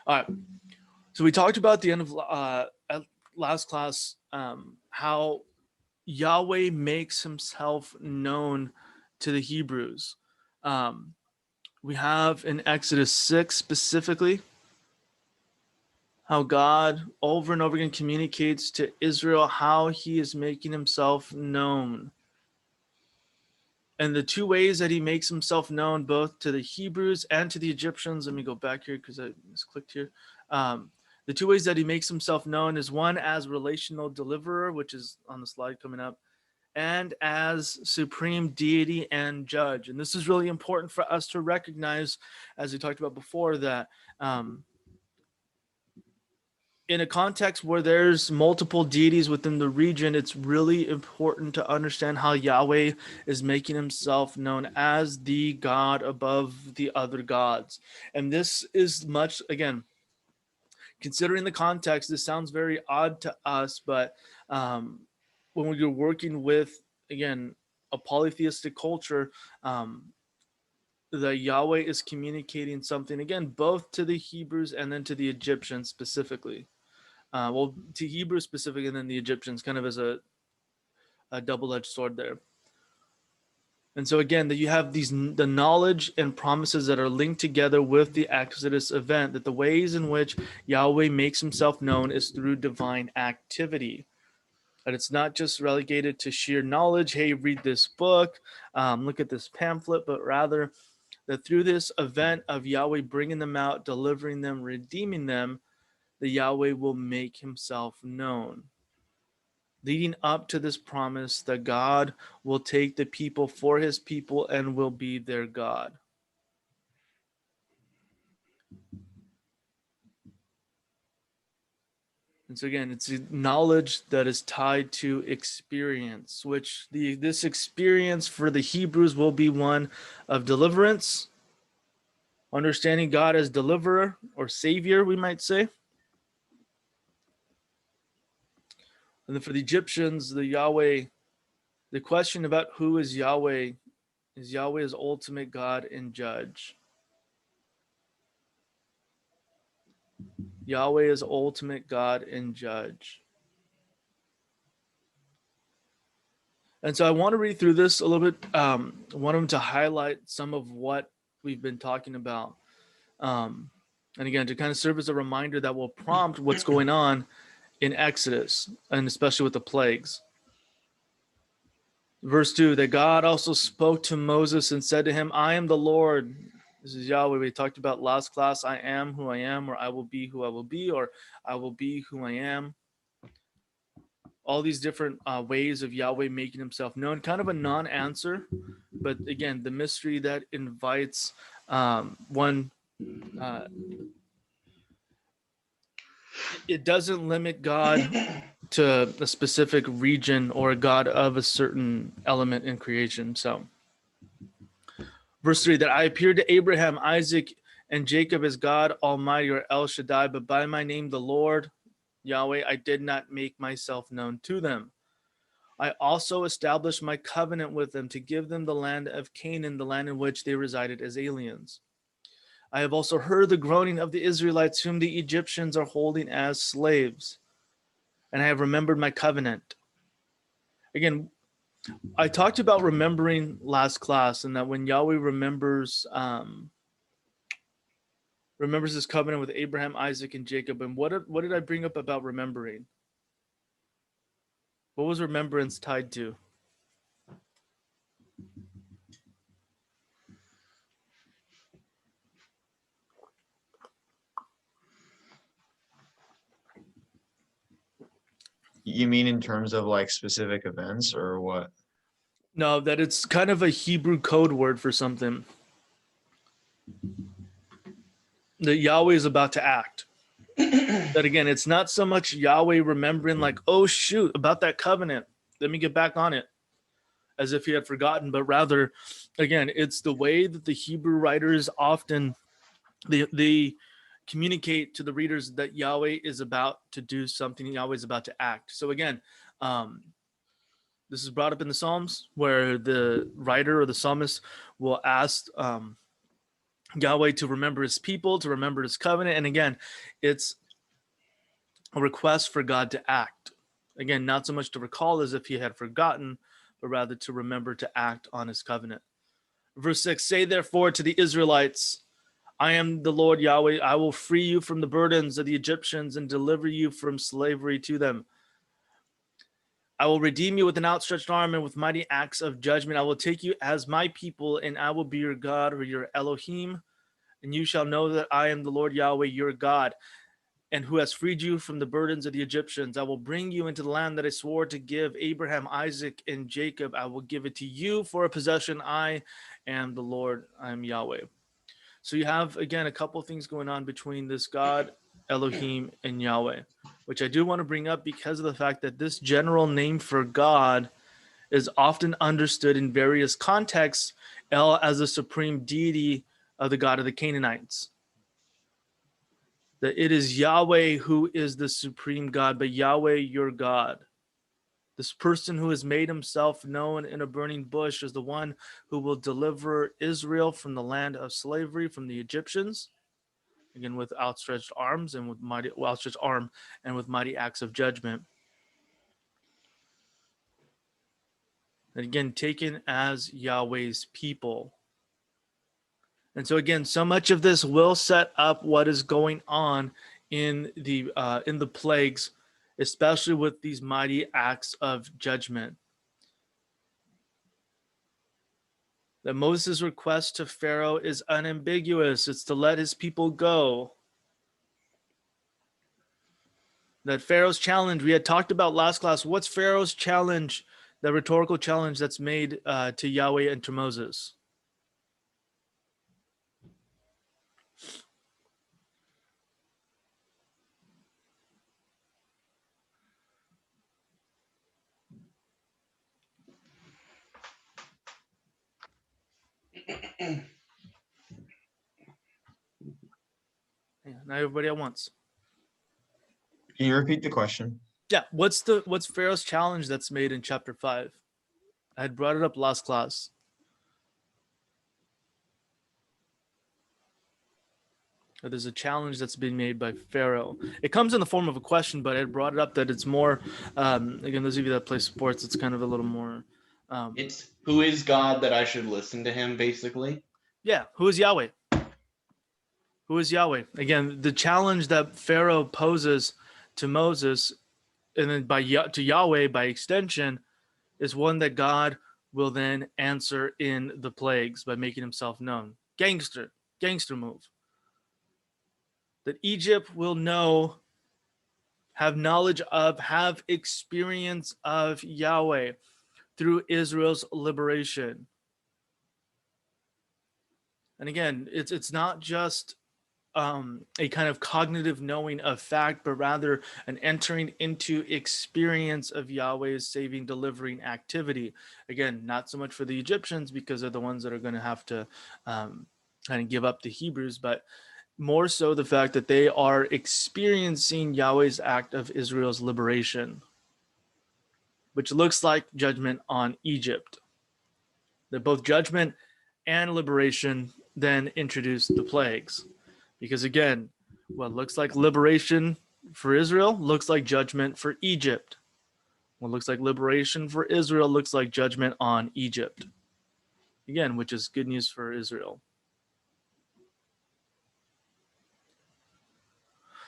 All right. So we talked about the end of at last class how Yahweh makes himself known to the Hebrews. Um, we have in Exodus 6 specifically how God over and over again communicates to Israel how he is making himself known. And the two ways that he makes himself known, both to the Hebrews and to the Egyptians, let me go back here because I misclicked here. The two ways that he makes himself known is one as relational deliverer, which is on the slide coming up, and as supreme deity and judge. And this is really important for us to recognize, as we talked about before, that in a context where there's multiple deities within the region, it's really important to understand how Yahweh is making himself known as the God above the other gods. And this is much, again, considering the context, this sounds very odd to us, but when you're working with, again, a polytheistic culture, the Yahweh is communicating something, again, both to the Hebrews and then to the Egyptians specifically. Well, to Hebrew specifically, and then the Egyptians, kind of as a double-edged sword there. And so again, that you have the knowledge and promises that are linked together with the Exodus event, that the ways in which Yahweh makes himself known is through divine activity. That it's not just relegated to sheer knowledge, hey, read this book, look at this pamphlet, but rather that through this event of Yahweh bringing them out, delivering them, redeeming them, the Yahweh will make himself known, leading up to this promise that God will take the people for his people and will be their God. And so again, it's knowledge that is tied to experience, which this experience for the Hebrews will be one of deliverance, understanding God as deliverer or savior, we might say. And then for the Egyptians, the question about who is Yahweh as ultimate God and judge. Yahweh is ultimate God and judge. And so I want to read through this a little bit. I want them to highlight some of what we've been talking about. And again, to kind of serve as a reminder that will prompt what's going on in Exodus, and especially with the plagues. Verse 2, that God also spoke to Moses and said to him, I am the Lord. This is Yahweh. We talked about last class, I am who I am, or I will be who I will be, or I will be who I am. All these different ways of Yahweh making himself known, kind of a non-answer, but again, the mystery that invites one. It doesn't limit God to a specific region or a God of a certain element in creation. So, verse 3, that I appeared to Abraham, Isaac, and Jacob as God Almighty, or El Shaddai, but by my name, the Lord, Yahweh, I did not make myself known to them. I also established my covenant with them to give them the land of Canaan, the land in which they resided as aliens. I have also heard the groaning of the Israelites, whom the Egyptians are holding as slaves, and I have remembered my covenant. Again, I talked about remembering last class, and that when Yahweh remembers his covenant with Abraham, Isaac, and Jacob. And what did I bring up about remembering? What was remembrance tied to? You mean in terms of like specific events or what? No, that it's kind of a Hebrew code word for something. That Yahweh is about to act. That again, it's not so much Yahweh remembering like, oh shoot, about that covenant. Let me get back on it, as if he had forgotten, but rather, again, it's the way that the Hebrew writers often they communicate to the readers that Yahweh is about to do something. Yahweh is about to act. So again, this is brought up in the Psalms where the writer or the psalmist will ask Yahweh to remember his people, to remember his covenant. And again, it's a request for God to act. Again, not so much to recall as if he had forgotten, but rather to remember to act on his covenant. Verse 6, say therefore to the Israelites, I am the Lord Yahweh. I will free you from the burdens of the Egyptians and deliver you from slavery to them. I will redeem you with an outstretched arm and with mighty acts of judgment. I will take you as my people, and I will be your God, or your Elohim, and you shall know that I am the Lord Yahweh, your God, and who has freed you from the burdens of the Egyptians. I will bring you into the land that I swore to give Abraham, Isaac, and Jacob. I will give it to you for a possession. I am the Lord. I am Yahweh. So you have, again, a couple of things going on between this God, Elohim, and Yahweh, which I do want to bring up because of the fact that this general name for God is often understood in various contexts El as the supreme deity of the God of the Canaanites. That it is Yahweh who is the supreme God, but Yahweh your God. This person who has made himself known in a burning bush is the one who will deliver Israel from the land of slavery, from the Egyptians, again with outstretched arms and with mighty outstretched arm and with mighty acts of judgment. And again, taken as Yahweh's people. And so again, so much of this will set up what is going on in the plagues, especially with these mighty acts of judgment. That Moses' request to Pharaoh is unambiguous. It's to let his people go. That Pharaoh's challenge, we had talked about last class. What's Pharaoh's challenge, the rhetorical challenge that's made to Yahweh and to Moses? Yeah, not everybody at once. Can you repeat the question? Yeah, what's Pharaoh's challenge that's made in chapter 5? I had brought it up last class. There's a challenge that's been made by Pharaoh. It comes in the form of a question, but I brought it up that it's more, again, those of you that play sports, it's kind of a little more. It's who is God that I should listen to him, basically? Yeah, who is Yahweh? Who is Yahweh? Again, the challenge that Pharaoh poses to Moses, and then to Yahweh by extension, is one that God will then answer in the plagues by making himself known. Gangster move. That Egypt will know, have knowledge of, have experience of Yahweh through Israel's liberation. And again, it's not just a kind of cognitive knowing of fact, but rather an entering into experience of Yahweh's saving, delivering activity. Again, not so much for the Egyptians because they're the ones that are going to have to kind of give up the Hebrews, but more so the fact that they are experiencing Yahweh's act of Israel's liberation, which looks like judgment on Egypt. That both judgment and liberation then introduce the plagues. Because again, what looks like liberation for Israel looks like judgment for Egypt. What looks like liberation for Israel looks like judgment on Egypt. Again, which is good news for Israel.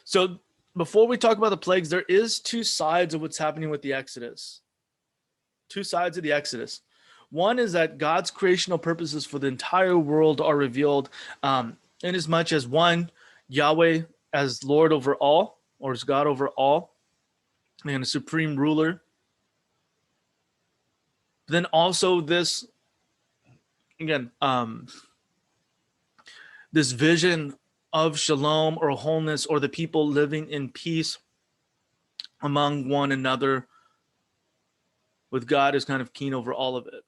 So before we talk about the plagues, there is two sides of what's happening with the Exodus. Two sides of the Exodus. One is that God's creational purposes for the entire world are revealed in as much as one, Yahweh as Lord over all, or as God over all, and a supreme ruler. But then also this, again, this vision of shalom or wholeness, or the people living in peace among one another, with God is kind of keen over all of it.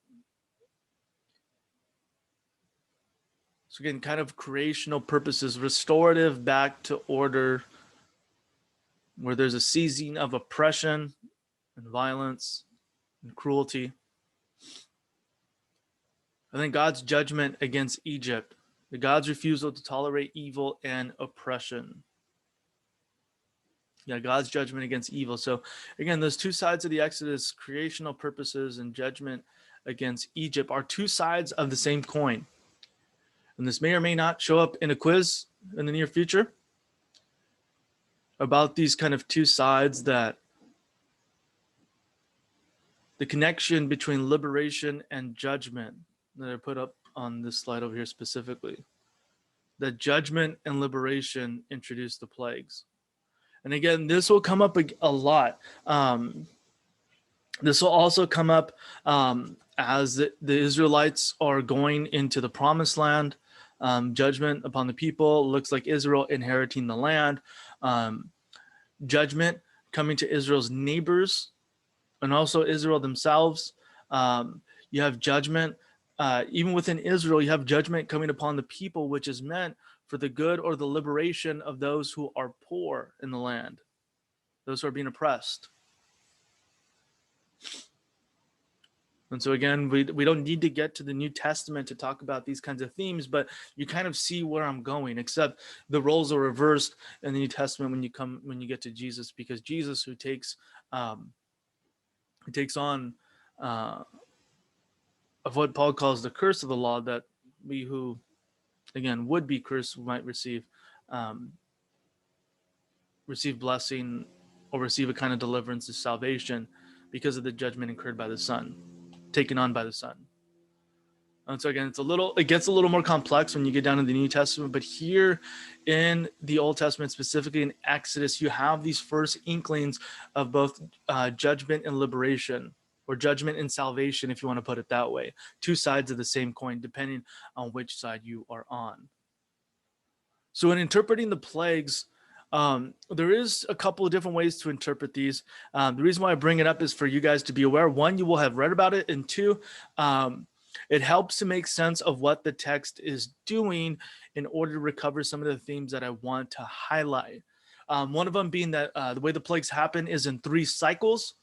So again, kind of creational purposes, restorative back to order, where there's a season of oppression and violence and cruelty. I think God's judgment against Egypt The God's refusal to tolerate evil and oppression. Yeah, God's judgment against evil. So again, those two sides of the Exodus, creational purposes and judgment against Egypt, are two sides of the same coin. And this may or may not show up in a quiz in the near future about these kind of two sides, that the connection between liberation and judgment that I put up on this slide over here specifically. That judgment and liberation introduce the plagues. And again, this will come up a lot. This will also come up as the Israelites are going into the promised land. Judgment upon the people. Looks like Israel inheriting the land. Judgment coming to Israel's neighbors and also Israel themselves. You have judgment. Even within Israel, you have judgment coming upon the people, which is meant for the good or the liberation of those who are poor in the land, those who are being oppressed. And so again, we don't need to get to the New Testament to talk about these kinds of themes, but you kind of see where I'm going, except the roles are reversed in the New Testament when you get to Jesus, because Jesus, who takes on of what Paul calls the curse of the law, that we who again would be cursed might receive blessing or receive a kind of deliverance of salvation because of the judgment incurred by the Son, taken on by the Son. And so again, it gets a little more complex when you get down to the New Testament, but here in the Old Testament, specifically in Exodus, you have these first inklings of both judgment and liberation, or judgment and salvation, if you want to put it that way. Two sides of the same coin, depending on which side you are on. So in interpreting the plagues, there is a couple of different ways to interpret these. The reason why I bring it up is for you guys to be aware. One, you will have read about it, and two, it helps to make sense of what the text is doing in order to recover some of the themes that I want to highlight. One of them being that the way the plagues happen is in 3 cycles.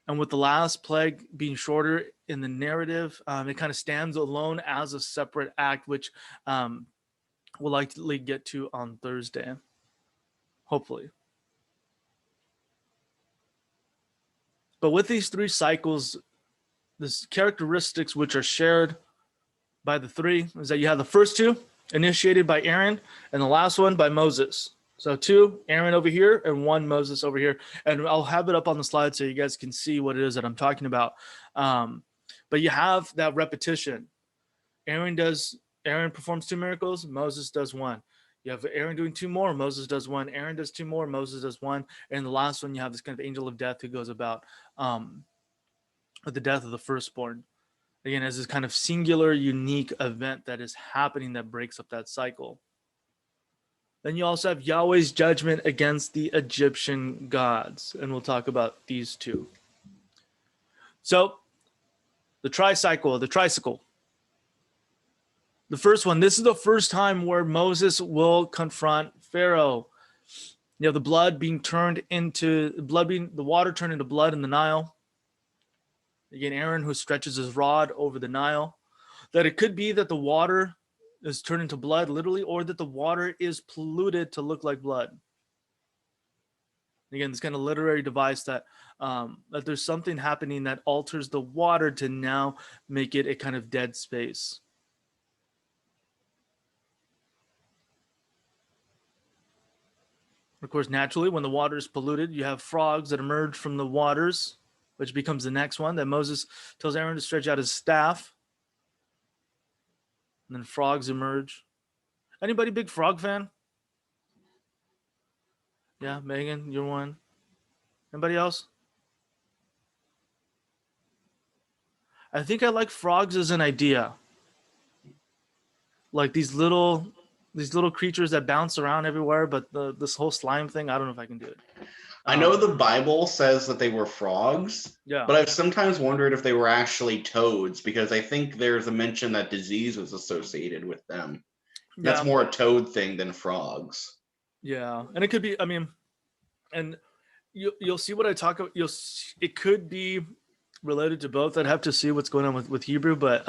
And with the last plague being shorter in the narrative, it kind of stands alone as a separate act, which we'll likely get to on Thursday, hopefully. But with these 3 cycles, the characteristics which are shared by the 3 is that you have the first 2 initiated by Aaron and the last one by Moses. So 2 Aaron over here and 1 Moses over here. And I'll have it up on the slide so you guys can see what it is that I'm talking about. But you have that repetition. Aaron performs 2 miracles, Moses does 1. You have Aaron doing 2 more, Moses does 1. Aaron does 2 more, Moses does 1. And the last one, you have this kind of angel of death who goes about with the death of the firstborn. Again, as this kind of singular, unique event that is happening that breaks up that cycle. Then you also have Yahweh's judgment against the Egyptian gods. And we'll talk about these 2. So the tricycle. The first one, this is the first time where Moses will confront Pharaoh. You know, the water turned into blood in the Nile. Again, Aaron, who stretches his rod over the Nile. That it could be that the water is turned into blood, literally, or that the water is polluted to look like blood. Again, this kind of literary device that there's something happening that alters the water to now make it a kind of dead space. Of course, naturally, when the water is polluted, you have frogs that emerge from the waters, which becomes the next one that Moses tells Aaron to stretch out his staff. And then frogs emerge. Anybody big frog fan? Yeah, Megan, you're one. Anybody else? I think I like frogs as an idea. Like these little creatures that bounce around everywhere, but this whole slime thing, I don't know if I can do it. I know the Bible says that they were frogs, Yeah. but I've sometimes wondered if they were actually toads, because I think there's a mention that disease was associated with them. That's Yeah. more a toad thing than frogs. Yeah, and it could be. I mean, and you'll see what I talk about. It could be related to both. I'd have to see what's going on with Hebrew, but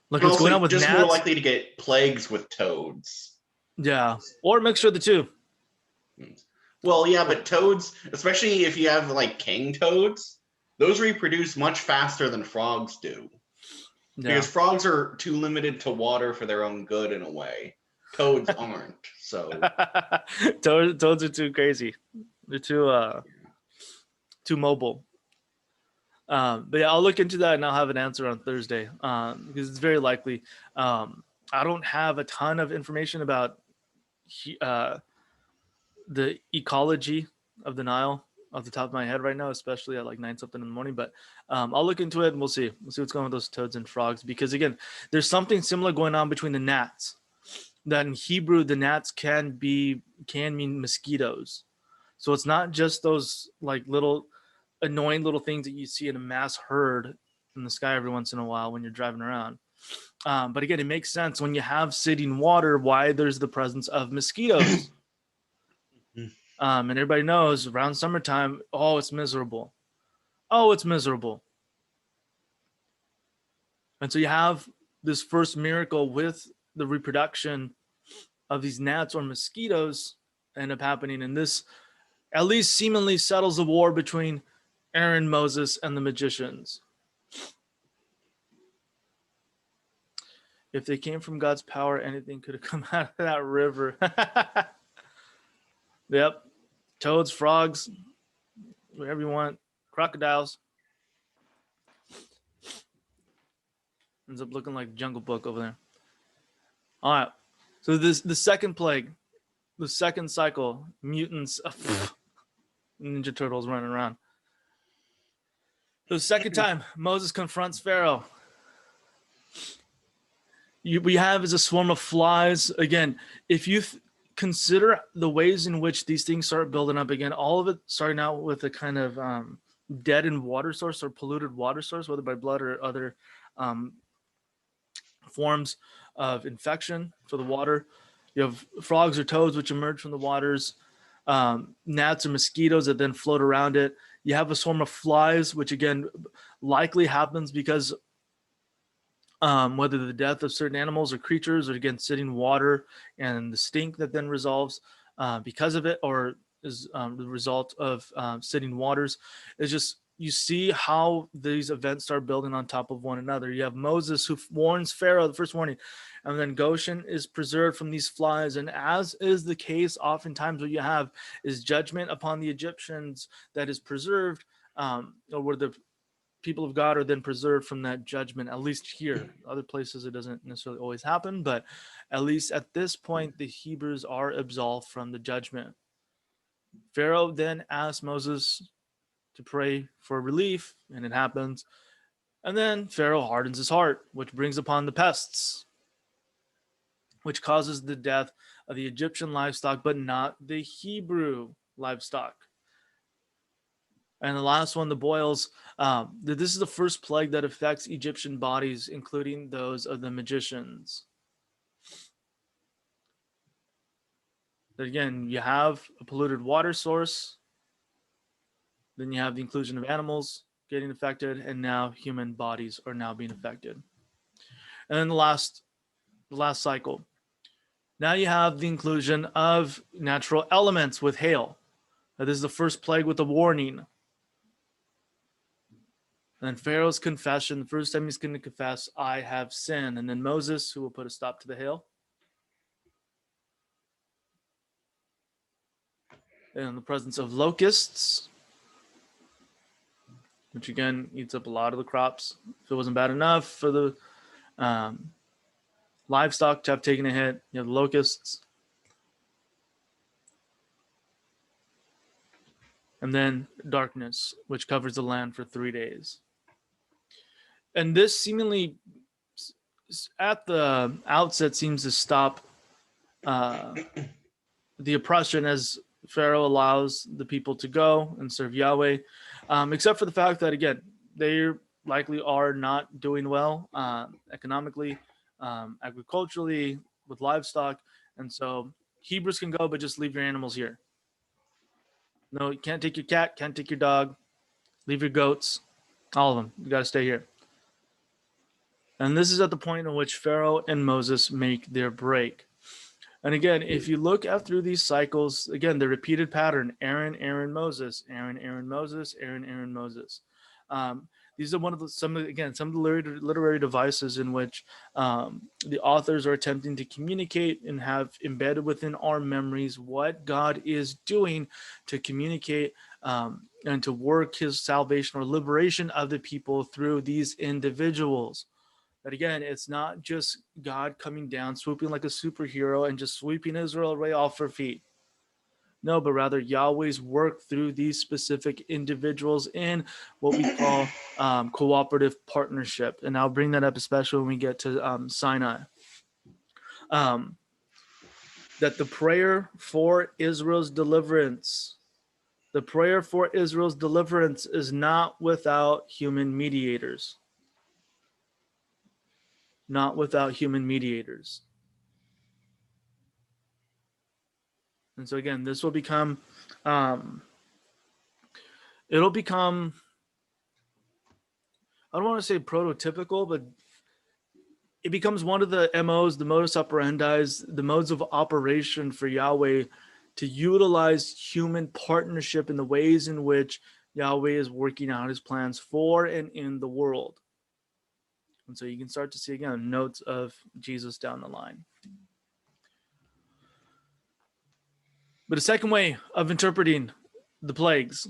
Like And what's going also on with just more gnats. likely to get plagues with toads. Yeah, or a mixture of the two. Well, yeah, but toads, especially if you have like king toads, those reproduce much faster than frogs do. Yeah. Because frogs are too limited to water for their own good in a way. Toads aren't. So Toads are too crazy. They're too mobile. But yeah, I'll look into that and I'll have an answer on Thursday because it's very likely. I don't have a ton of information about the ecology of the Nile off the top of my head right now, especially at like 9 something in the morning. But I'll look into it and we'll see. We'll see what's going on with those toads and frogs because again, there's something similar going on between the gnats. That in Hebrew, the gnats can mean mosquitoes. So it's not just those like little annoying little things that you see in a mass herd in the sky every once in a while when you're driving around. But again, it makes sense when you have sitting water why there's the presence of mosquitoes. And everybody knows around summertime, oh, it's miserable. Oh, it's miserable. And so you have this first miracle with the reproduction of these gnats or mosquitoes end up happening. And this at least seemingly settles the war between Aaron, Moses, and the magicians. If they came from God's power, anything could have come out of that river. Yep. Toads, frogs, whatever you want. Crocodiles. Ends up looking like Jungle Book over there. All right. So the second plague, the second cycle, mutants, Ninja Turtles running around. So the second time Moses confronts Pharaoh. We have is a swarm of flies. Again, if you consider the ways in which these things start building up again, all of it starting out with a kind of deadened water source or polluted water source, whether by blood or other forms of infection for the water. You have frogs or toads which emerge from the waters, gnats or mosquitoes that then float around it. You have a swarm of flies, which again likely happens because whether the death of certain animals or creatures or again sitting water and the stink that then resolves because of it or is the result of sitting waters is just you see how these events start building on top of one another. You have Moses who warns Pharaoh, the first warning, and then Goshen is preserved from these flies. And as is the case, oftentimes what you have is judgment upon the Egyptians that is preserved, or where the people of God are then preserved from that judgment, at least here. Other places it doesn't necessarily always happen, but at least at this point, the Hebrews are absolved from the judgment. Pharaoh then asks Moses to pray for relief, and it happens. And then Pharaoh hardens his heart, which brings upon the pests, which causes the death of the Egyptian livestock, but not the Hebrew livestock. And the last one, the boils. This is the first plague that affects Egyptian bodies, including those of the magicians. But again, you have a polluted water source. Then you have the inclusion of animals getting affected, and now human bodies are now being affected. And then the last cycle. Now you have the inclusion of natural elements with hail. Now, this is the first plague with a warning. And then Pharaoh's confession, the first time he's going to confess, I have sinned. And then Moses, who will put a stop to the hail. And in the presence of locusts, which again eats up a lot of the crops. If it wasn't bad enough for the livestock to have taken a hit, you have the locusts. And then darkness, which covers the land for 3 days. And this seemingly, at the outset, seems to stop the oppression as Pharaoh allows the people to go and serve Yahweh, except for the fact that, again, they likely are not doing well economically, agriculturally, with livestock. And so Hebrews can go, but just leave your animals here. No, you can't take your cat, can't take your dog, leave your goats, all of them. You got to stay here. And this is at the point in which Pharaoh and Moses make their break. And again, if you look at through these cycles, again, the repeated pattern: Aaron, Aaron, Moses, Aaron, Aaron, Moses, Aaron, Aaron, Moses. These are some of the literary devices in which the authors are attempting to communicate and have embedded within our memories what God is doing to communicate and to work his salvation or liberation of the people through these individuals. But again, it's not just God coming down, swooping like a superhero and just sweeping Israel right off her feet. No, but rather Yahweh's work through these specific individuals in what we call cooperative partnership. And I'll bring that up especially when we get to Sinai. That the prayer for Israel's deliverance, is not without human mediators. Not without human mediators. And so again, this will become, it'll become, I don't want to say prototypical, but it becomes one of the MOs, the modus operandi, the modes of operation for Yahweh to utilize human partnership in the ways in which Yahweh is working out his plans for and in the world. And so you can start to see, again, notes of Jesus down the line. But a second way of interpreting the plagues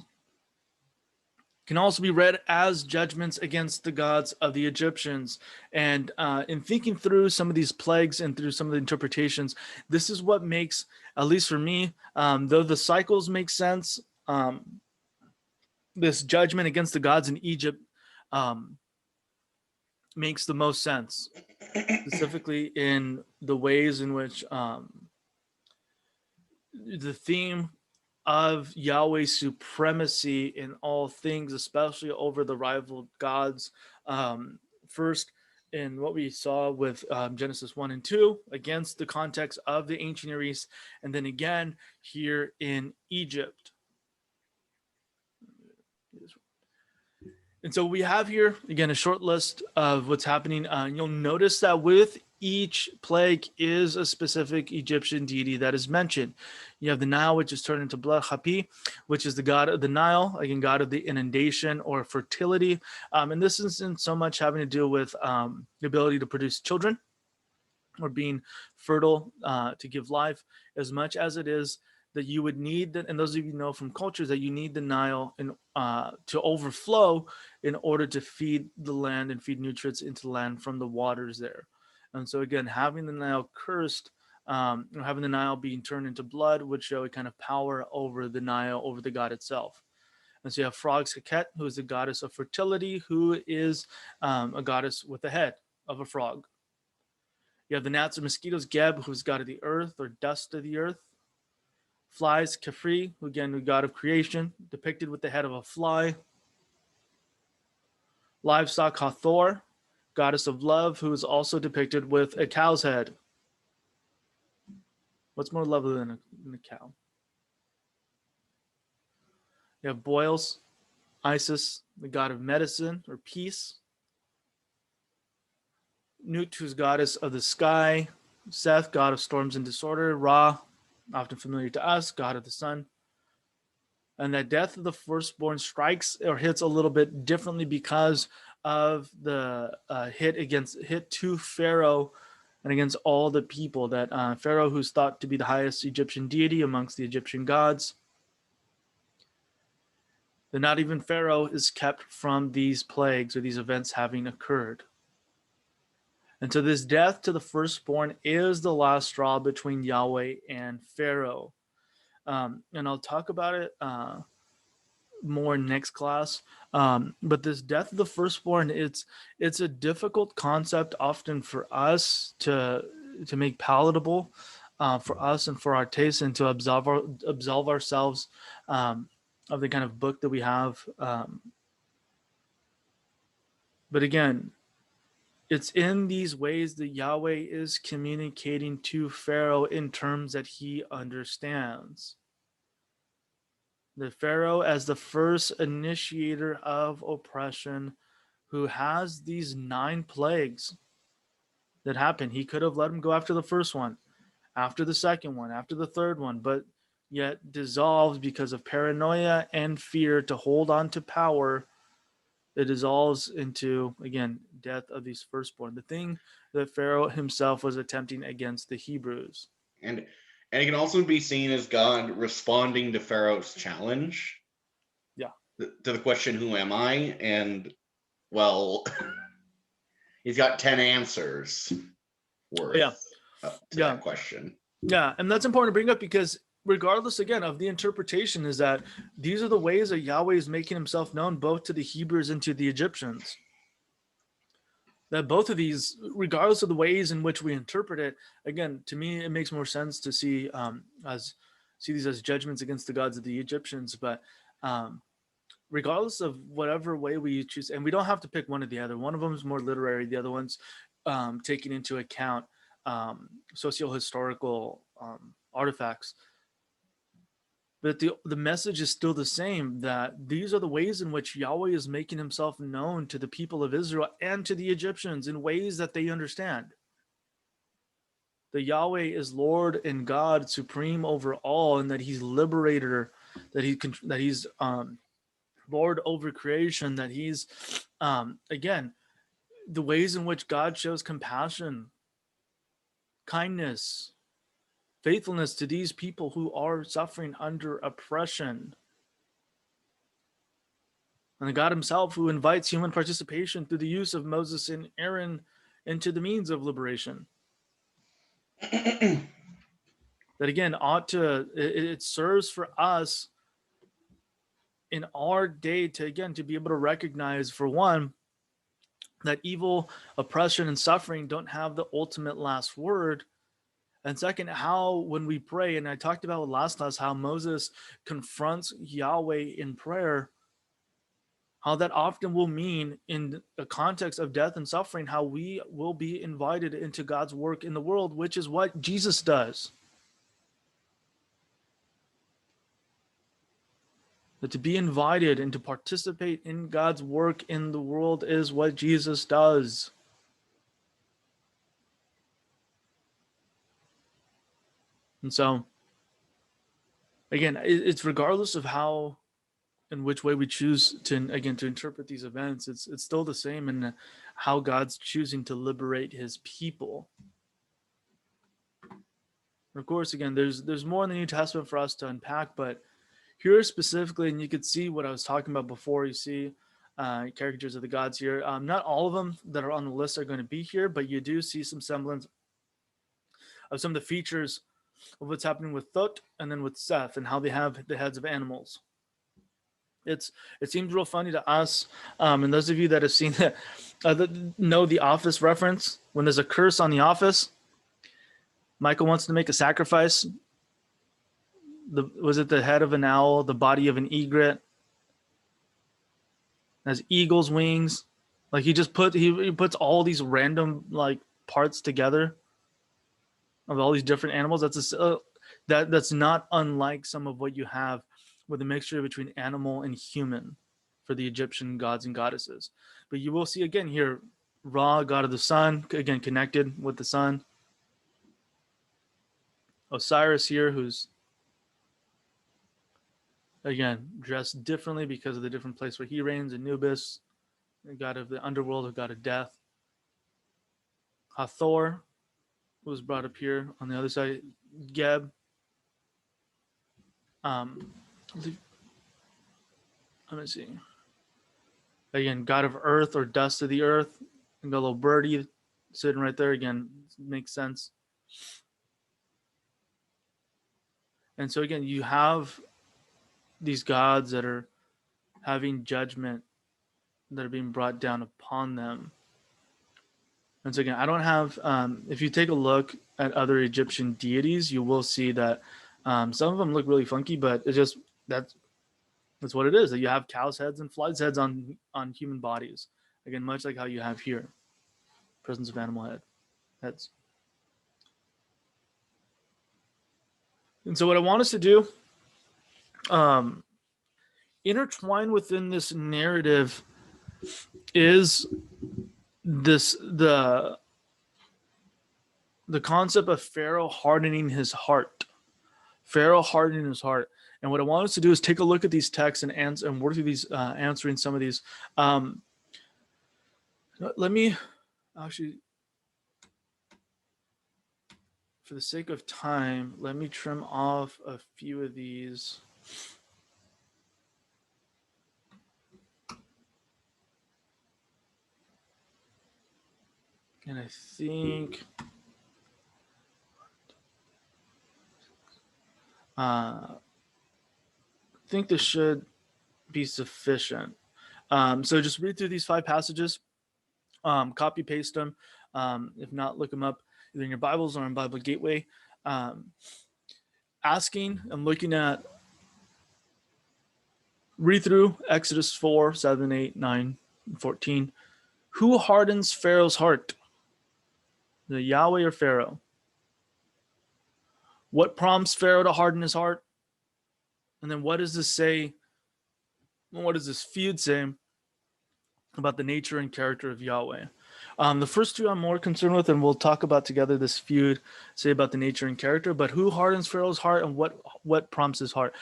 can also be read as judgments against the gods of the Egyptians. And in thinking through some of these plagues and through some of the interpretations, this is what makes, at least for me, though the cycles make sense, this judgment against the gods in Egypt makes the most sense, specifically in the ways in which the theme of Yahweh's supremacy in all things, especially over the rival gods. First, in what we saw with Genesis 1 and 2, against the context of the ancient Near East, and then again here in Egypt. And so we have here, again, a short list of what's happening. You'll notice that with each plague is a specific Egyptian deity that is mentioned. You have the Nile, which is turned into blood, Hapi, which is the god of the Nile, again, god of the inundation or fertility. And this isn't so much having to do with the ability to produce children or being fertile to give life, as much as it is that you would need, and those of you know from cultures, that you need the Nile to overflow in order to feed the land and feed nutrients into the land from the waters there. And so again, having the Nile cursed, having the Nile being turned into blood would show a kind of power over the Nile, over the god itself. And so you have Frog Sekhet, who is the goddess of fertility, who is a goddess with the head of a frog. You have the gnats or mosquitoes, Geb, who's god of the earth or dust of the earth. Flies, Khafre, who again, the god of creation, depicted with the head of a fly. Livestock, Hathor, goddess of love, who is also depicted with a cow's head. What's more lovely than a cow? You have Boils, Isis, the god of medicine or peace. Nut, who's goddess of the sky. Seth, god of storms and disorder. Ra, often familiar to us, god of the sun. And that death of the firstborn strikes or hits a little bit differently because of the hit to Pharaoh and against all the people. That Pharaoh, who's thought to be the highest Egyptian deity amongst the Egyptian gods, that not even Pharaoh is kept from these plagues or these events having occurred. And so this death to the firstborn is the last straw between Yahweh and Pharaoh. And I'll talk about it more next class. But this death of the firstborn, it's a difficult concept often for us to make palatable for us and for our taste, and to absolve ourselves of the kind of book that we have. But again, it's in these ways that Yahweh is communicating to Pharaoh in terms that he understands. The Pharaoh, as the first initiator of oppression, who has these 9 plagues that happen. He could have let him go after the first one, after the second one, after the third one, but yet dissolves because of paranoia and fear to hold on to power. It dissolves into, again, death of these firstborn, the thing that Pharaoh himself was attempting against the Hebrews. And it can also be seen as God responding to Pharaoh's challenge. Yeah. To the question, who am I? And, well, he's got 10 answers worth to that question. Yeah, and that's important to bring up because regardless, again, of the interpretation, is that these are the ways that Yahweh is making himself known both to the Hebrews and to the Egyptians. That both of these, regardless of the ways in which we interpret it, again, to me, it makes more sense to see these as judgments against the gods of the Egyptians. But regardless of whatever way we choose, and we don't have to pick one or the other. One of them is more literary. The other one's taking into account socio-historical artifacts. But the message is still the same, that these are the ways in which Yahweh is making himself known to the people of Israel and to the Egyptians in ways that they understand. That Yahweh is Lord and God, supreme over all, and that he's liberator, that he's Lord over creation, that he's, again, the ways in which God shows compassion, kindness, faithfulness to these people who are suffering under oppression. And the God himself who invites human participation through the use of Moses and Aaron into the means of liberation. That again it serves for us in our day to be able to recognize, for one, that evil, oppression, and suffering don't have the ultimate last word. And second, how when we pray, and I talked about last class, how Moses confronts Yahweh in prayer, how that often will mean in a context of death and suffering, how we will be invited into God's work in the world, which is what Jesus does. That to be invited and to participate in God's work in the world is what Jesus does. And so, again, it's regardless of how, in which way we choose to interpret these events, it's still the same in how God's choosing to liberate his people. Of course, again, there's more in the New Testament for us to unpack, but here specifically, and you could see what I was talking about before, you see caricatures of the gods here. Not all of them that are on the list are going to be here, but you do see some semblance of some of the features of what's happening with Thot and then with Seth and how they have the heads of animals. It seems real funny to us, and those of you that have seen that know the Office reference, when there's a curse on the Office, Michael wants to make a sacrifice. Was it the head of an owl, the body of an egret, has eagle's wings? Like he puts all these random like parts together of all these different animals. That's not unlike some of what you have with a mixture between animal and human for the Egyptian gods and goddesses. But you will see again here, Ra, god of the sun, again connected with the sun. Osiris here, who's again dressed differently because of the different place where he reigns. Anubis, the god of the underworld, the god of death. Hathor, who was brought up here on the other side. Geb. Let me see. Again, god of earth or dust of the earth. And got a little birdie sitting right there. Again, makes sense. And so again, you have these gods that are having judgment that are being brought down upon them. And so again, I don't have, if you take a look at other Egyptian deities, you will see that some of them look really funky, but it's just, that's what it is. That you have cows' heads and flies' heads on human bodies. Again, much like how you have here, presence of animal heads. And so what I want us to do, intertwine within this narrative is this the concept of Pharaoh hardening his heart. Pharaoh hardening his heart. And what I want us to do is take a look at these texts and work through these, answering some of these. Let me actually, for the sake of time, let me trim off a few of these. And I think this should be sufficient. So just read through these 5 passages, copy paste them. If not, look them up either in your Bibles or in Bible Gateway. Asking and looking at, read through Exodus 4, 7, 8, 9, 14. Who hardens Pharaoh's heart? The Yahweh or Pharaoh? What prompts Pharaoh to harden his heart? And then what does this say? What does this feud say about the nature and character of Yahweh? The first 2 I'm more concerned with, and we'll talk about together this feud, say about the nature and character, but who hardens Pharaoh's heart and what prompts his heart?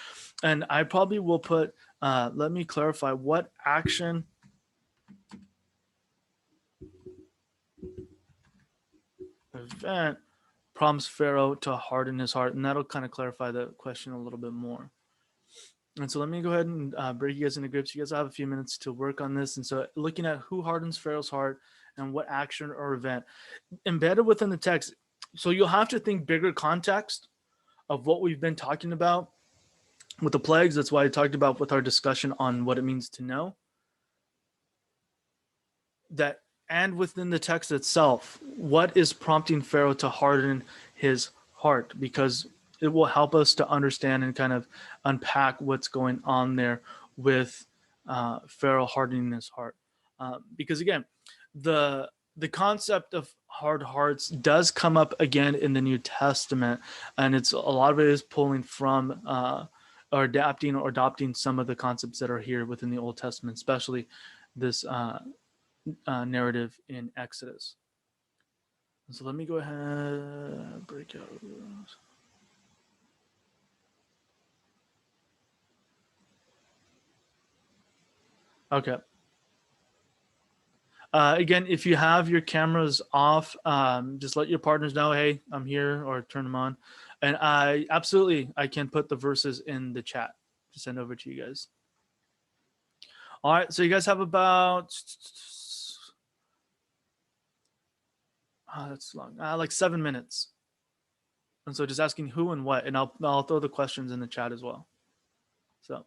And I probably will put, let me clarify, what action event prompts Pharaoh to harden his heart? And that'll kind of clarify the question a little bit more. And so let me go ahead and break you guys into groups. You guys have a few minutes to work on this. And so looking at who hardens Pharaoh's heart and what action or event embedded within the text. So you'll have to think bigger context of what we've been talking about with the plagues. That's why I talked about with our discussion on what it means to know. That, and within the text itself, what is prompting Pharaoh to harden his heart? Because it will help us to understand and kind of unpack what's going on there with Pharaoh hardening his heart. Because again, the concept of hard hearts does come up again in the New Testament, and it's a lot of it is pulling from or adopting some of the concepts that are here within the Old Testament, especially this narrative in Exodus. So let me go ahead and break out. Okay. Again, if you have your cameras off, just let your partners know, hey, I'm here, or turn them on. And I can put the verses in the chat to send over to you guys. All right, so you guys have about, that's long, like 7 minutes. And so just asking who and what, and I'll throw the questions in the chat as well. So.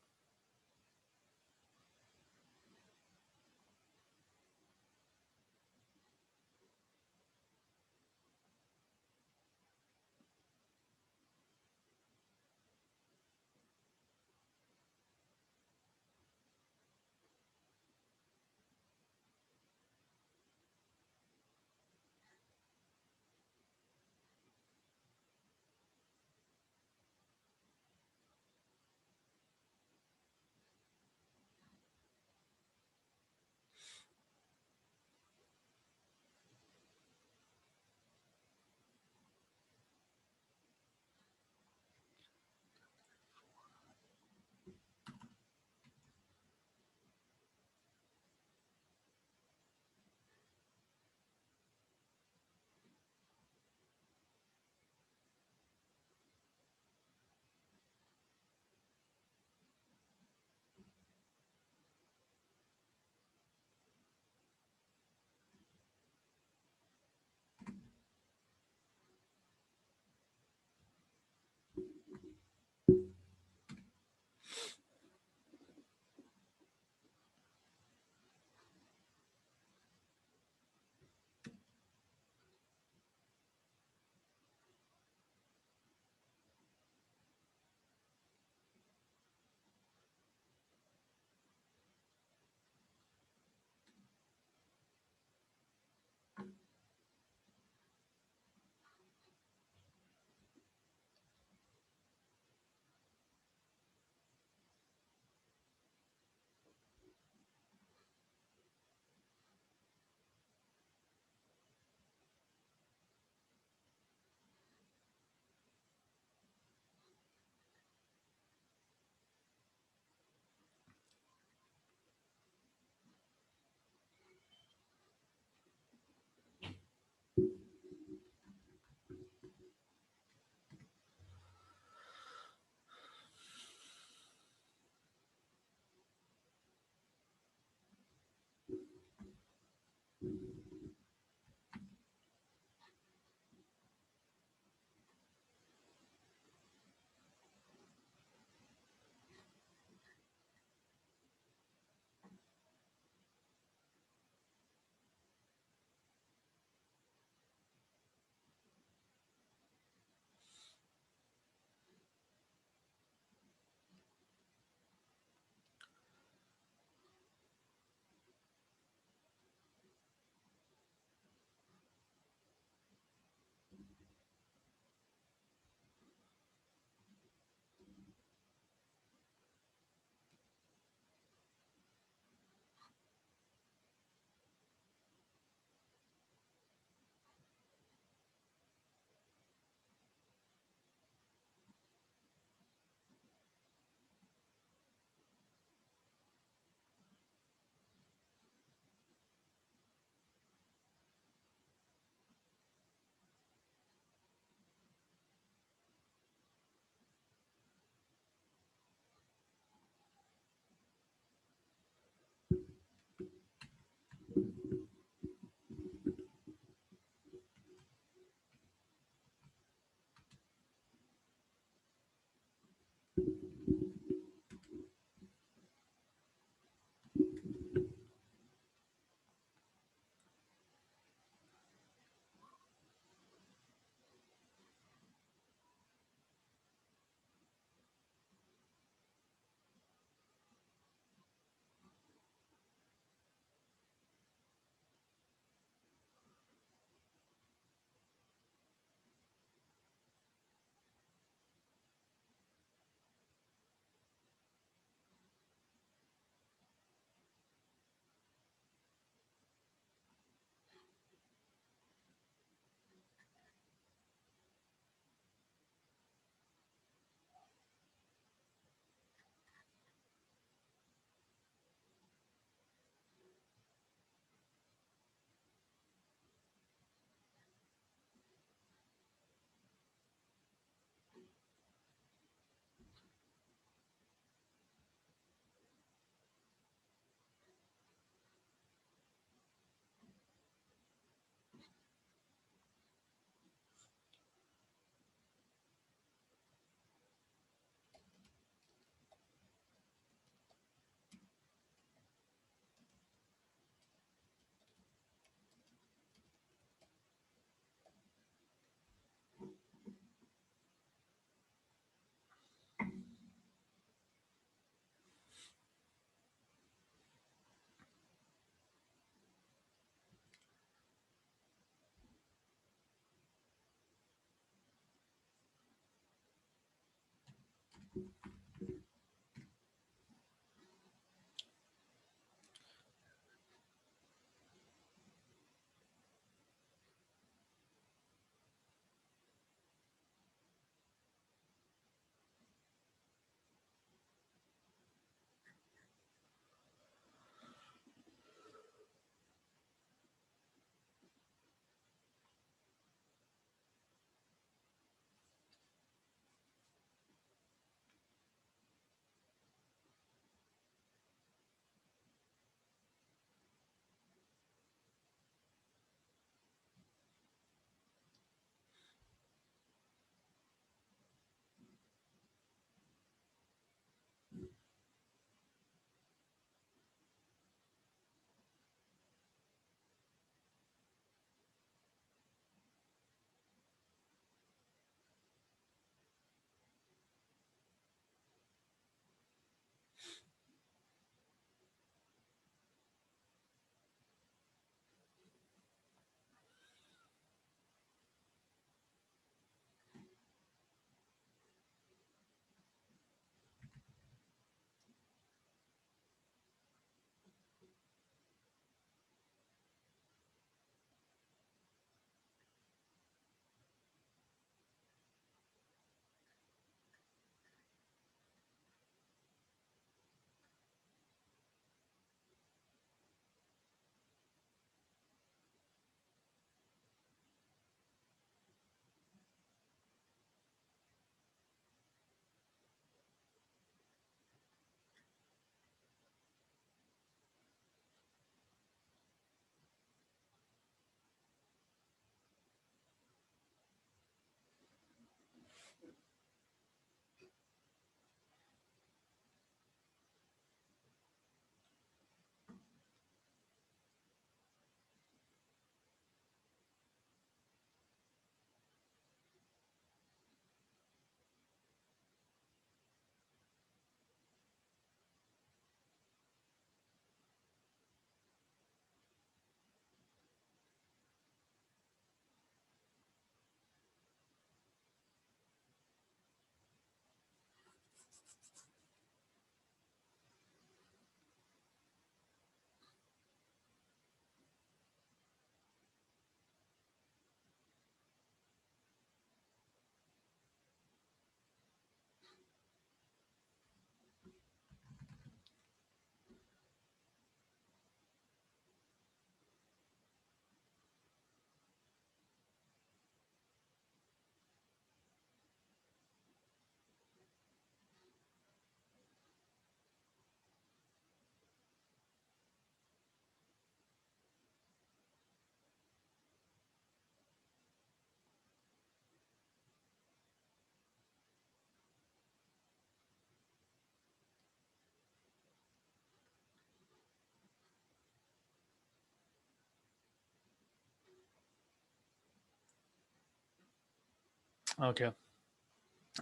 Okay.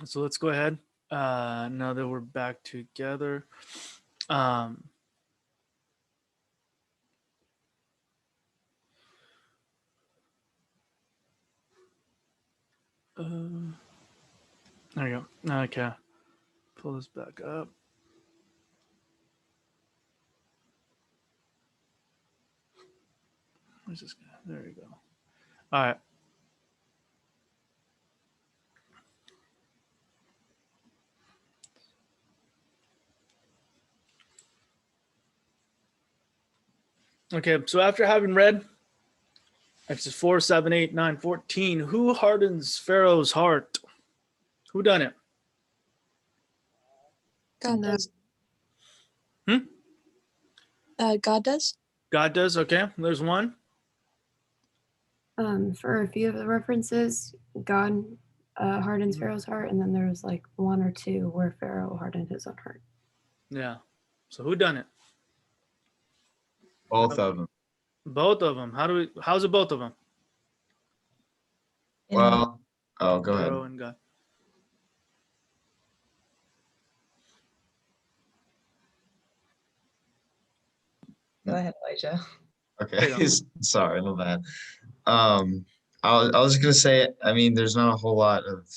So let's go ahead. Now that we're back together. Um, there you go. Okay. Pull this back up. Where's this guy? There you go. All right. Okay, so after having read Exodus 4, 7, 8, 9, 14, who hardens Pharaoh's heart? Who done it? God does. Hmm? God does. God does. Okay, there's one. For a few of the references, God hardens Pharaoh's heart, and then there's like one or two where Pharaoh hardened his own heart. Yeah. So who done it? Both of them. Both of them. How's it both of them? Well, oh, go ahead. Pharaoh and God. Go ahead, Elijah. Okay, sorry, no bad. I was gonna say, I mean, there's not a whole lot of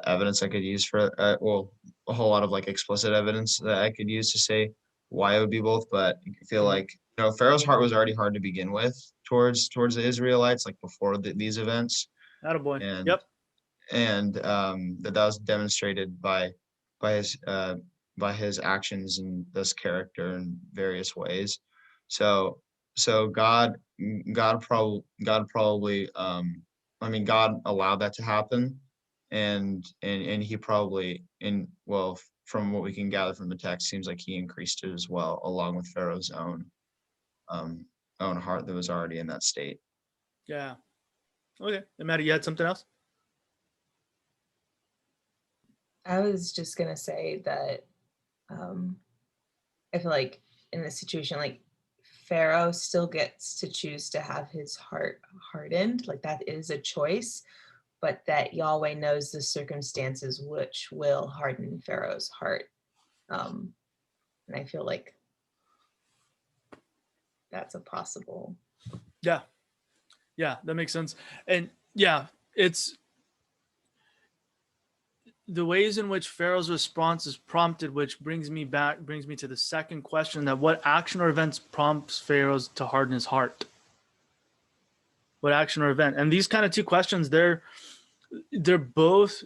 evidence I could use for, well, a whole lot of like explicit evidence that I could use to say why it would be both, but I feel like, you know, Pharaoh's heart was already hard to begin with towards the Israelites, like before these events, Attaboy. and Yep. that was demonstrated by his by his actions and this character in various ways. So God probably I mean, God allowed that to happen, and he probably, in well, from what we can gather from the text, seems like he increased it as well, along with Pharaoh's um own heart that was already in that state. Yeah. Okay. And Maddie, you had something else? I was just gonna say that I feel like in a situation like Pharaoh still gets to choose to have his heart hardened, like that is a choice, but that Yahweh knows the circumstances which will harden Pharaoh's heart. And I feel like that's a possible. Yeah. Yeah, that makes sense. And yeah, it's the ways in which Pharaoh's response is prompted, which brings me to the second question, that what action or events prompts Pharaoh to harden his heart? What action or event? And these kind of two questions, they're both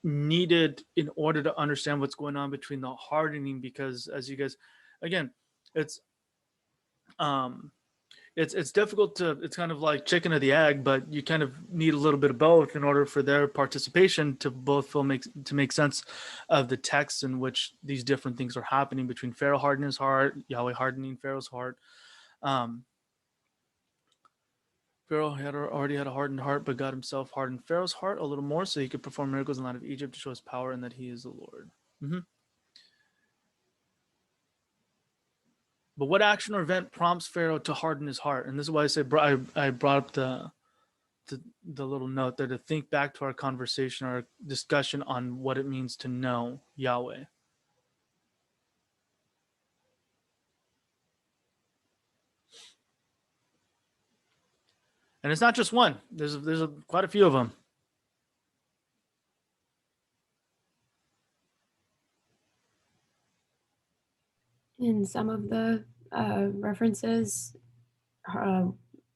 needed in order to understand what's going on between the hardening, because as you guys, again, it's difficult to, it's kind of like chicken or the egg, but you kind of need a little bit of both in order for their participation to both make sense of the text in which these different things are happening between Pharaoh hardening his heart, Yahweh hardening Pharaoh's heart. Pharaoh already had a hardened heart, but God himself hardened Pharaoh's heart a little more so he could perform miracles in the land of Egypt to show his power and that he is the Lord. But what action or event prompts Pharaoh to harden his heart? And this is why I say I brought up the little note there to think back to our conversation, our discussion on what it means to know Yahweh. And it's not just one. There's quite a few of them. In some of the references,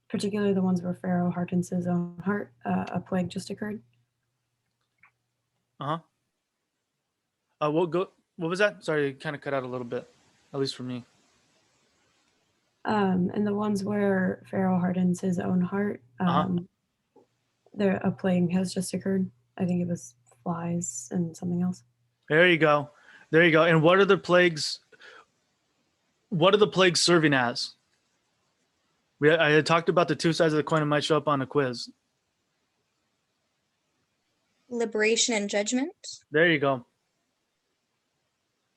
particularly the ones where Pharaoh hardens his own heart, a plague just occurred. What was that? Sorry, it kind of cut out a little bit, at least for me. And the ones where Pharaoh hardens his own heart, there a plague has just occurred. I think it was flies and something else. There you go. And what are the plagues? What are the plagues serving as? I had talked about the two sides of the coin that might show up on a quiz. Liberation and judgment. There you go.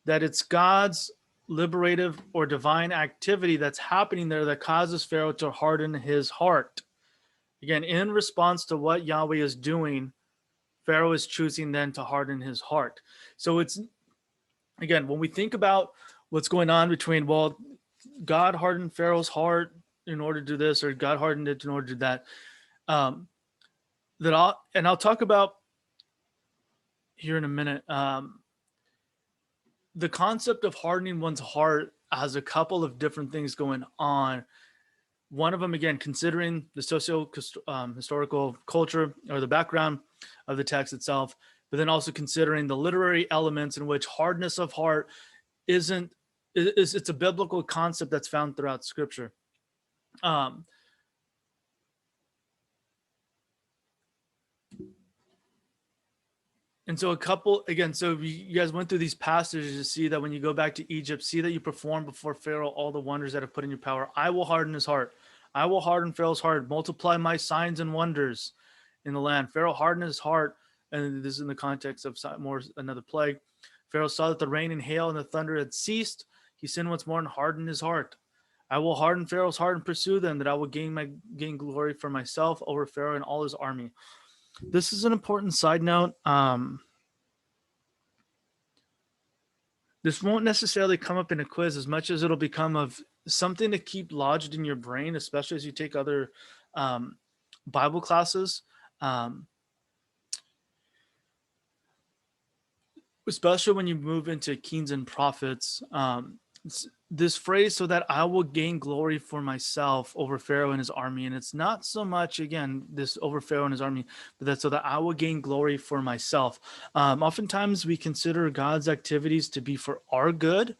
That it's God's liberative or divine activity that's happening there that causes Pharaoh to harden his heart. Again, in response to what Yahweh is doing, Pharaoh is choosing then to harden his heart. So it's, again, when we think about what's going on between, well, God hardened Pharaoh's heart in order to do this, or God hardened it in order to do that, I'll talk about here in a minute. The concept of hardening one's heart has a couple of different things going on. One of them, again, considering the historical culture or the background of the text itself, but then also considering the literary elements in which hardness of heart it's a biblical concept that's found throughout Scripture. And so so you guys went through these passages to see that when you go back to Egypt, see that you perform before Pharaoh all the wonders that have put in your power. I will harden his heart. I will harden Pharaoh's heart, multiply my signs and wonders in the land. Pharaoh hardened his heart, and this is in the context of another plague. Pharaoh saw that the rain and hail and the thunder had ceased. He sinned once more and hardened his heart. I will harden Pharaoh's heart and pursue them, that I will gain glory for myself over Pharaoh and all his army. This is an important side note. This won't necessarily come up in a quiz as much as it'll become of something to keep lodged in your brain, especially as you take other Bible classes. Especially when you move into Kings and Prophets. This phrase, so that I will gain glory for myself over Pharaoh and his army. And it's not so much, again, this over Pharaoh and his army, but that's so that I will gain glory for myself. Oftentimes we consider God's activities to be for our good.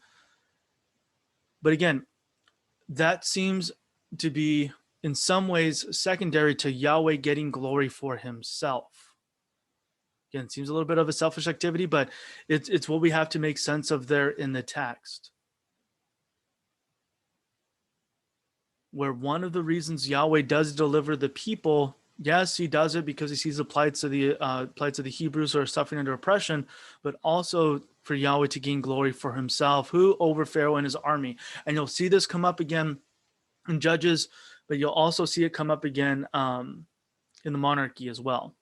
But again, that seems to be in some ways secondary to Yahweh getting glory for himself. Again, it seems a little bit of a selfish activity, but it's what we have to make sense of there in the text. Where one of the reasons Yahweh does deliver the people, yes, he does it because he sees the plights of the Hebrews who are suffering under oppression, but also for Yahweh to gain glory for himself, who over Pharaoh and his army. And you'll see this come up again in Judges, but you'll also see it come up again in the monarchy as well,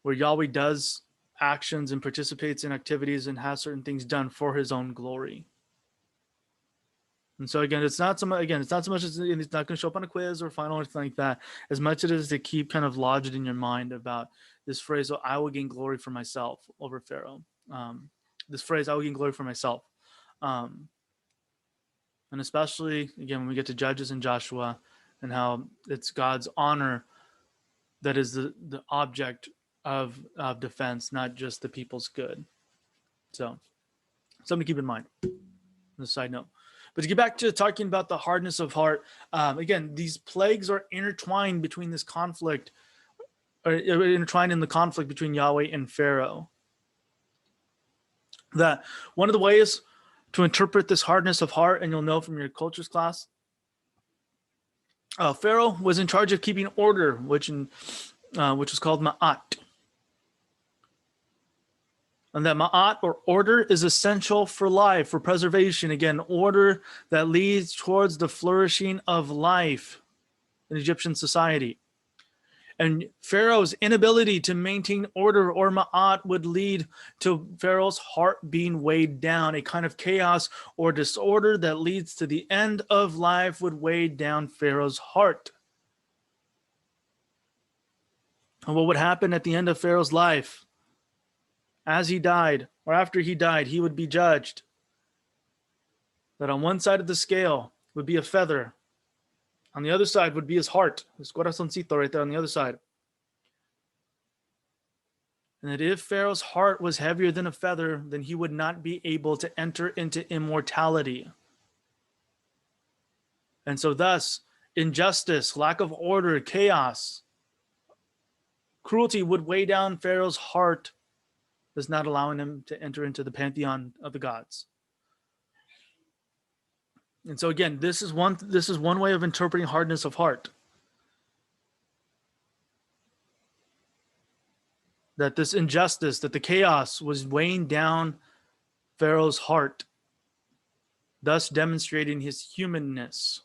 where Yahweh does actions and participates in activities and has certain things done for his own glory. And so again, it's not so much as it's not going to show up on a quiz or final or anything like that, as much as it is to keep kind of lodged in your mind about this phrase, oh, I will gain glory for myself over Pharaoh. This phrase, I will gain glory for myself. And especially, again, when we get to Judges and Joshua and how it's God's honor that is the object of defense, not just the people's good. So something to keep in mind on the side note. But to get back to talking about the hardness of heart, again, these plagues are intertwined between this conflict, or intertwined in the conflict between Yahweh and Pharaoh. That one of the ways to interpret this hardness of heart, and you'll know from your cultures class, Pharaoh was in charge of keeping order, which was called Ma'at. And that Ma'at, or order, is essential for life, for preservation. Again, order that leads towards the flourishing of life in Egyptian society. And Pharaoh's inability to maintain order, or Ma'at, would lead to Pharaoh's heart being weighed down. A kind of chaos or disorder that leads to the end of life would weigh down Pharaoh's heart. And what would happen at the end of Pharaoh's life? As he died, or after he died, he would be judged. That on one side of the scale would be a feather. On the other side would be his heart, his corazoncito right there on the other side. And that if Pharaoh's heart was heavier than a feather, then he would not be able to enter into immortality. And so thus, injustice, lack of order, chaos, cruelty would weigh down Pharaoh's heart, thus not allowing him to enter into the pantheon of the gods. And so again, this is one way of interpreting hardness of heart. That this injustice, that the chaos was weighing down Pharaoh's heart, thus demonstrating his humanness.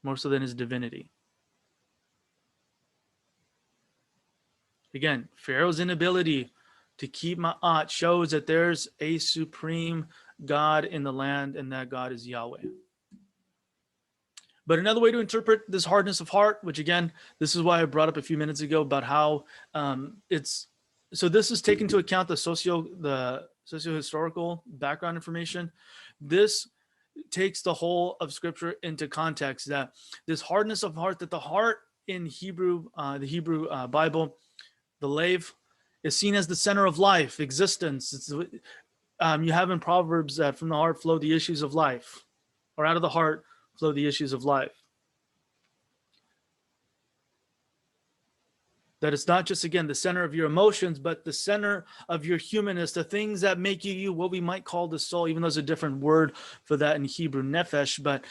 more so than his divinity. Again, Pharaoh's inability to keep Ma'at shows that there's a supreme God in the land, and that God is Yahweh. But another way to interpret this hardness of heart, which again, this is why I brought up a few minutes ago about how this is taken into account the socio-historical background information. This takes the whole of Scripture into context, that this hardness of heart, that the heart in Hebrew, the Hebrew Bible, the Lev, is seen as the center of life, existence. You have in Proverbs that from the heart flow the issues of life, or out of the heart flow the issues of life. That it's not just, again, the center of your emotions, but the center of your humanness, the things that make you, what we might call the soul, even though there's a different word for that in Hebrew, nephesh, but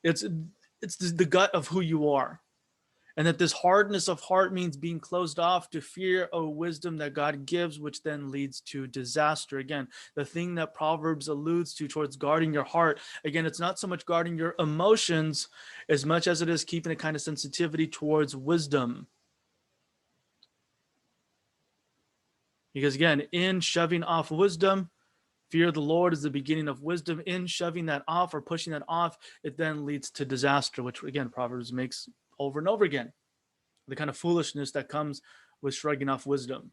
it's the gut of who you are. And that this hardness of heart means being closed off to fear or wisdom that God gives, which then leads to disaster. Again, the thing that Proverbs alludes to towards guarding your heart. Again, it's not so much guarding your emotions as much as it is keeping a kind of sensitivity towards wisdom. Because again, in shoving off wisdom, fear of the Lord is the beginning of wisdom. In shoving that off or pushing that off, it then leads to disaster, which again, Proverbs makes over and over again. The kind of foolishness that comes with shrugging off wisdom.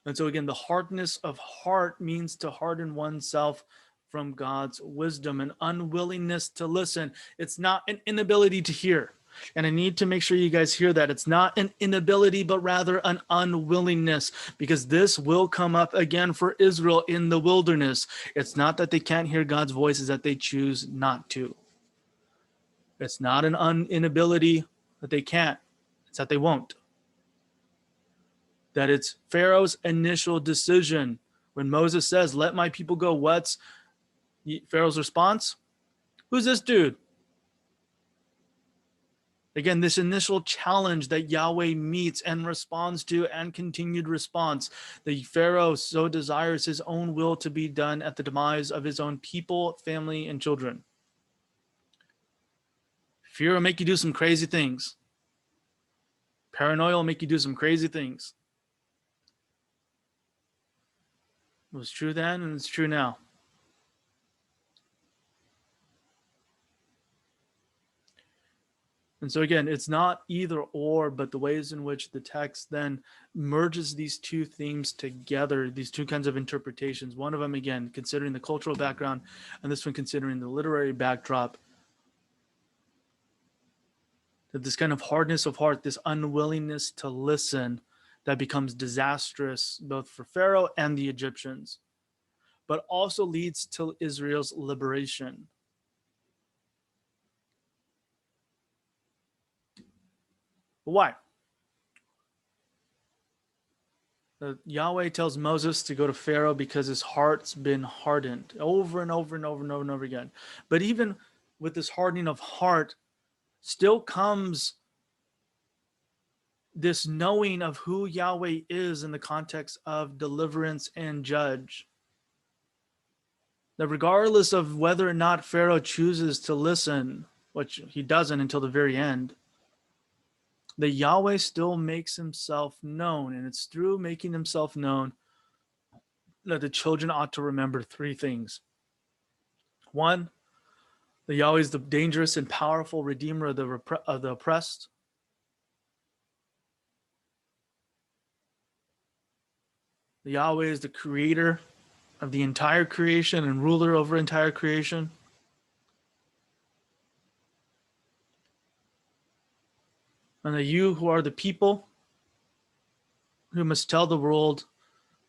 And so again, the hardness of heart means to harden oneself from God's wisdom, an unwillingness to listen. It's not an inability to hear. And I need to make sure you guys hear that. It's not an inability, but rather an unwillingness, because this will come up again for Israel in the wilderness. It's not that they can't hear God's voice, it's that they choose not to. It's not an inability that they can't. It's that they won't. That it's Pharaoh's initial decision. When Moses says, "Let my people go," what's Pharaoh's response? Who's this dude? Again, this initial challenge that Yahweh meets and responds to, and continued response. The Pharaoh so desires his own will to be done at the demise of his own people, family, and children. Fear will make you do some crazy things. Paranoia will make you do some crazy things. It was true then, and it's true now. And so again, it's not either or, but the ways in which the text then merges these two themes together, these two kinds of interpretations. One of them, again, considering the cultural background, and this one considering the literary backdrop. That this kind of hardness of heart, this unwillingness to listen, that becomes disastrous both for Pharaoh and the Egyptians, but also leads to Israel's liberation. Why? Yahweh tells Moses to go to Pharaoh because his heart's been hardened over and over and over and over and over again. But even with this hardening of heart, still comes this knowing of who Yahweh is in the context of deliverance and judge. That regardless of whether or not Pharaoh chooses to listen, which he doesn't until the very end, that Yahweh still makes himself known. And it's through making himself known that the children ought to remember three things. One, that Yahweh is the dangerous and powerful redeemer of the oppressed. That Yahweh is the creator of the entire creation and ruler over entire creation. And that you who are the people who must tell the world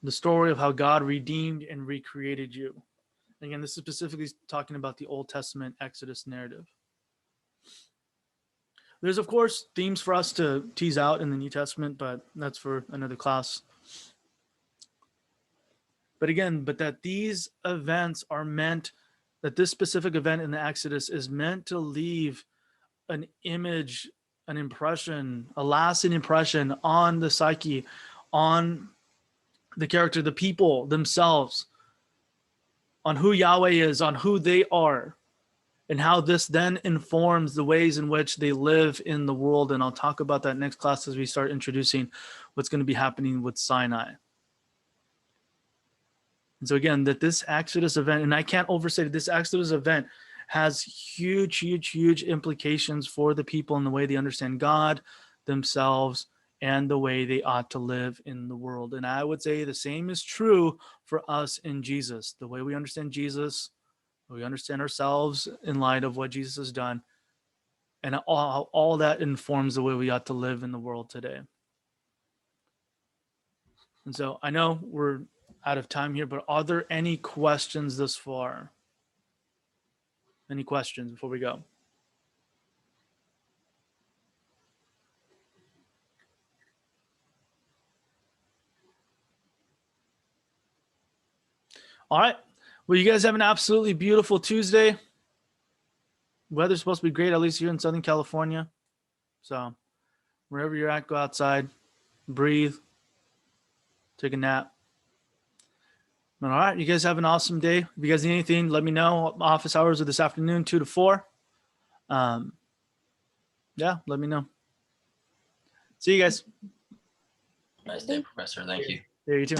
the story of how God redeemed and recreated you. Again, this is specifically talking about the Old Testament Exodus narrative. There's, of course, themes for us to tease out in the New Testament, but that's for another class. But again, that these events are meant, that this specific event in the Exodus is meant to leave an image, an impression, a lasting impression on the psyche, on the character, the people themselves, on who Yahweh is, on who they are. and how this then informs the ways in which they live in the world. And I'll talk about that next class as we start introducing what's going to be happening with Sinai. And so again, that this Exodus event, and I can't overstate it, this Exodus event has huge, huge, huge implications for the people and the way they understand God, themselves, and the way they ought to live in the world. And I would say the same is true for us in Jesus. The way we understand Jesus, we understand ourselves in light of what Jesus has done, and all that informs the way we ought to live in the world today. And so I know we're out of time here, but are there any questions thus far? Any questions before we go? All right. Well, you guys have an absolutely beautiful Tuesday. Weather's supposed to be great, at least here in Southern California. So wherever you're at, go outside, breathe, take a nap. All right. You guys have an awesome day. If you guys need anything, let me know. Office hours are this afternoon, 2 to 4. Yeah, let me know. See you guys. Nice day, Professor. Thank you. Yeah, you too.